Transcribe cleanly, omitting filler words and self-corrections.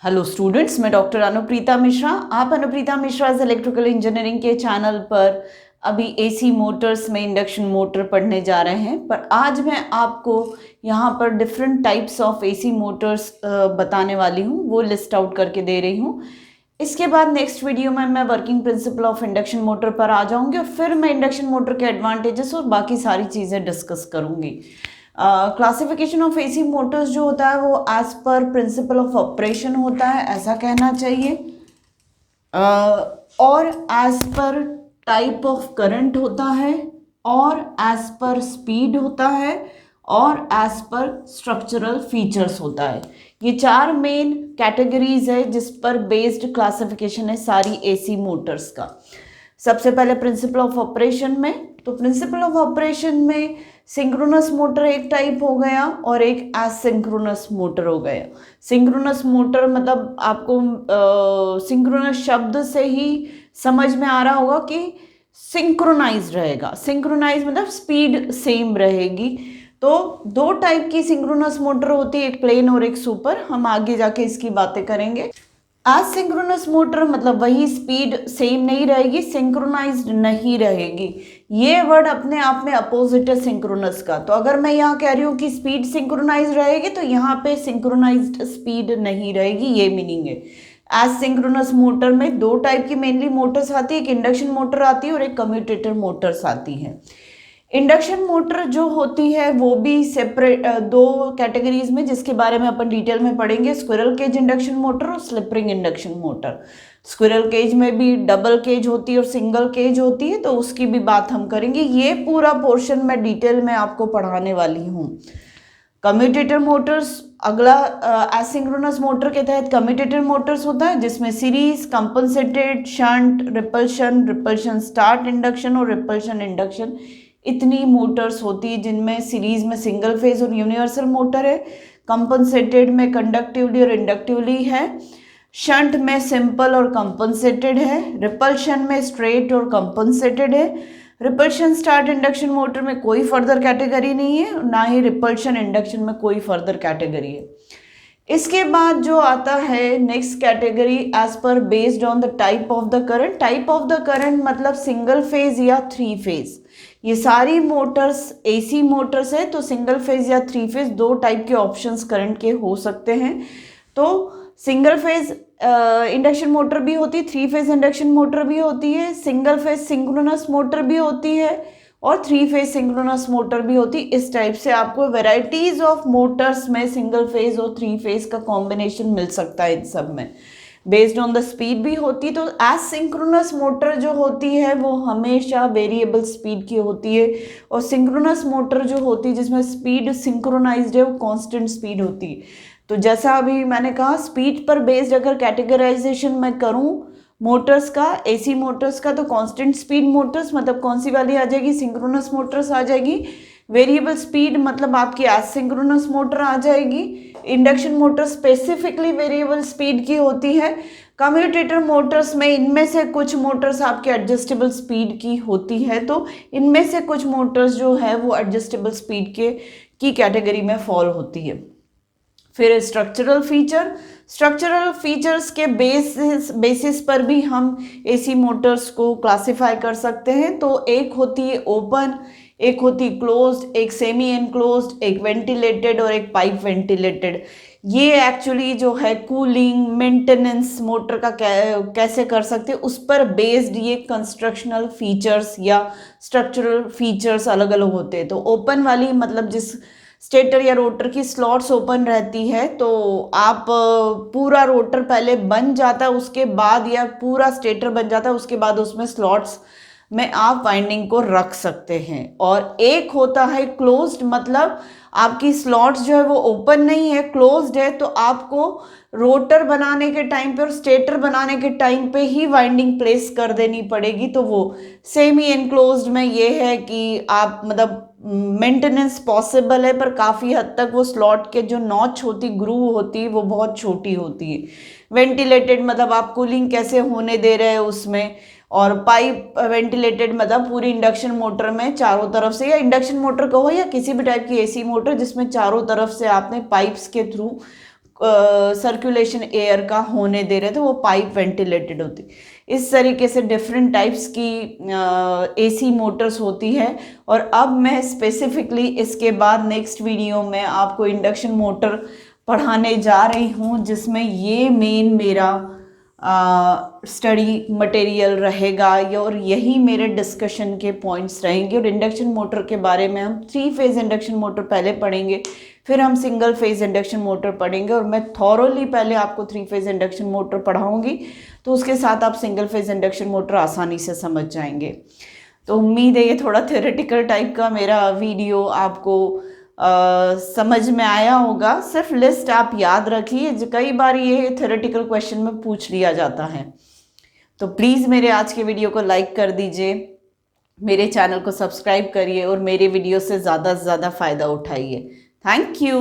Hello students, मैं doctor Anupreeta Mishra. आप Anupreeta Mishra electrical engineering के चैनल पर अभी एसी मोटर्स में इंडक्शन मोटर पढ़ने जा रहे हैं। पर आज मैं आपको यहाँ पर different types of AC Motors बताने वाली हूँ, वो लिस्ट आउट करके दे रही हूँ। इसके बाद नेक्स्ट वीडियो में मैं working principle of induction motor पर आ जाऊँगी और फिर मैं इंडक्शन मोटर के एडवांटेजेस और बाकी सारी चीज़ें डिस्कस करूँगी। क्लासिफिकेशन ऑफ एसी मोटर्स जो होता है वो as per principle of operation होता है, ऐसा कहना चाहिए। और as per type of current होता है, और एज पर स्पीड होता है, और एज पर स्ट्रक्चरल फीचर्स होता है। ये चार मेन कैटेगरीज है जिस पर बेस्ड क्लासिफिकेशन है सारी एसी मोटर्स का। सबसे पहले प्रिंसिपल ऑफ ऑपरेशन में, तो प्रिंसिपल ऑफ ऑपरेशन में सिंक्रोनस मोटर एक टाइप हो गया और एक एसिंक्रोनस मोटर हो गया। सिंक्रोनस मोटर मतलब आपको सिंक्रोनस शब्द से ही समझ में आ रहा होगा कि सिंक्रोनाइज रहेगा। सिंक्रोनाइज मतलब स्पीड सेम रहेगी। तो दो टाइप की सिंक्रोनस मोटर होती है, एक प्लेन और एक सुपर। हम आगे जाके इसकी बातें करेंगे। एसिंक्रोनस मोटर मतलब वही स्पीड सेम नहीं रहेगी, सिंक्रोनाइज्ड नहीं रहेगी। ये वर्ड अपने आप में अपोजिट है सिंक्रोनस का। तो अगर मैं यहाँ कह रही हूँ कि स्पीड सिंक्रोनाइज रहेगी तो यहाँ पे सिंक्रोनाइज्ड स्पीड नहीं रहेगी, ये मीनिंग है। एसिंक्रोनस मोटर में दो टाइप की मेनली मोटर्स आती है, एक इंडक्शन मोटर आती है और एक कम्यूटेटर मोटर्स आती है। इंडक्शन मोटर जो होती है वो भी सेपरेट दो कैटेगरीज में, जिसके बारे में अपन डिटेल में पढ़ेंगे। स्क्विरल केज इंडक्शन मोटर और slip ring induction motor. Squirrel cage में भी डबल केज होती है और सिंगल केज होती है, तो उसकी भी बात हम करेंगे। ये पूरा पोर्शन मैं डिटेल में आपको पढ़ाने वाली हूँ। कम्यूटेटर मोटर्स अगला एसिंक्रोनस मोटर के तहत कम्यूटेटर मोटर्स होता है, जिसमें series, compensated, shunt, repulsion, repulsion start induction और रिपल्शन इंडक्शन, इतनी मोटर्स होती है, जिनमें सीरीज में सिंगल फेज और यूनिवर्सल मोटर है, कंपनसेटेड में कंडक्टिवली और इंडक्टिवली है, शंट में सिंपल और कंपनसेटेड है, रिपल्शन में स्ट्रेट और कंपनसेटेड है। रिपल्शन स्टार्ट इंडक्शन मोटर में कोई फर्दर कैटेगरी नहीं है, ना ही रिपल्शन इंडक्शन में कोई फर्दर कैटेगरी है। इसके बाद जो आता है next category, as per based on the type of the current. Type of the current मतलब सिंगल फेज या थ्री फेज। ये सारी मोटर्स एसी मोटर्स है, तो सिंगल फेज या थ्री फेज दो टाइप के ऑप्शंस करंट के हो सकते हैं। तो सिंगल फेज इंडक्शन मोटर भी होती है, थ्री फेज इंडक्शन मोटर भी होती है, सिंगल फेज सिंक्रोनस मोटर भी होती है और थ्री फेज सिंक्रोनस मोटर भी होती है। इस टाइप से आपको वैरायटीज ऑफ मोटर्स में सिंगल फेज और थ्री फेज का कॉम्बिनेशन मिल सकता है इन सब में। बेस्ड ऑन द स्पीड भी होती है। तो एसिंक्रोनस मोटर जो होती है वो हमेशा वेरिएबल स्पीड की होती है, और सिंक्रोनस मोटर जो होती है जिसमें स्पीड सिंक्रोनाइज्ड है वो कांस्टेंट स्पीड होती है। तो जैसा अभी मैंने कहा, स्पीड पर बेस्ड अगर कैटेगराइजेशन मैं करूं मोटर्स का, एसी मोटर्स का, तो कांस्टेंट स्पीड मोटर्स मतलब कौन सी वाली आ जाएगी, सिंक्रोनस मोटर्स आ जाएगी। वेरिएबल स्पीड मतलब आपकी एसिंक्रोनस मोटर आ जाएगी। Induction motor specifically variable speed की होती है। कम्यूटेटर मोटर्स में इनमें से कुछ मोटर्स आपके एडजस्टेबल स्पीड की होती है, तो इनमें से कुछ मोटर्स जो है वो एडजस्टेबल स्पीड के की कैटेगरी में फॉल होती है। फिर स्ट्रक्चरल फीचर। स्ट्रक्चरल फीचर्स के बेसिस पर भी हम एसी मोटर्स को क्लासिफाई कर सकते हैं। तो एक होती है ओपन, एक होती है क्लोज्ड, एक सेमी एनक्लोज्ड, एक वेंटिलेटेड और एक पाइप वेंटिलेटेड। ये एक्चुअली जो है कूलिंग मेंटेनेंस मोटर का कैसे कर सकते हैं उस पर बेस्ड ये कंस्ट्रक्शनल फीचर्स या स्ट्रक्चरल फीचर्स अलग अलग होते हैं। तो ओपन वाली मतलब जिस स्टेटर या रोटर की स्लॉट्स ओपन रहती है, तो आप पूरा रोटर पहले बन जाता है उसके बाद, या पूरा स्टेटर बन जाता है उसके बाद उसमें स्लॉट्स में आप वाइंडिंग को रख सकते हैं। और एक होता है क्लोज्ड, मतलब आपकी स्लॉट्स जो है वो ओपन नहीं है, क्लोज्ड है, तो आपको रोटर बनाने के टाइम पे और स्टेटर बनाने के टाइम पे ही वाइंडिंग प्लेस कर देनी पड़ेगी। तो वो सेमी एनक्लोज्ड में ये है कि आप मतलब मेंटेनेंस पॉसिबल है, पर काफ़ी हद तक वो स्लॉट के जो नॉच होती, ग्रूव होती, वो बहुत छोटी होती है। वेंटिलेटेड मतलब आप कूलिंग कैसे होने दे रहे हैं उसमें। और पाइप वेंटिलेटेड मतलब पूरी इंडक्शन मोटर में चारों तरफ से, या इंडक्शन मोटर कहो या किसी भी टाइप की एसी मोटर जिसमें चारों तरफ से आपने पाइप्स के थ्रू सर्कुलेशन एयर का होने दे रहे थे, वो पाइप वेंटिलेटेड होती। इस तरीके से डिफरेंट टाइप्स की एसी मोटर्स होती है। और अब मैं स्पेसिफिकली इसके बाद नेक्स्ट वीडियो में आपको इंडक्शन मोटर पढ़ाने जा रही हूँ, जिसमें ये मेन मेरा स्टडी मटेरियल रहेगा और यही मेरे डिस्कशन के पॉइंट्स रहेंगे। और इंडक्शन मोटर के बारे में हम 3 फेज़ इंडक्शन मोटर पहले पढ़ेंगे, फिर हम सिंगल फेज़ इंडक्शन मोटर पढ़ेंगे। और मैं थॉरोली पहले आपको 3 फेज़ इंडक्शन मोटर पढ़ाऊंगी, तो उसके साथ आप सिंगल फेज़ इंडक्शन मोटर आसानी से समझ जाएंगे। तो उम्मीद है ये थोड़ा थ्योरेटिकल टाइप का मेरा वीडियो आपको समझ में आया होगा। सिर्फ लिस्ट आप याद रखिए, कई बार ये थ्योरेटिकल क्वेश्चन में पूछ लिया जाता है। तो प्लीज़ मेरे आज के वीडियो को लाइक कर दीजिए, मेरे चैनल को सब्सक्राइब करिए और मेरे वीडियो से ज़्यादा फ़ायदा उठाइए। Thank you.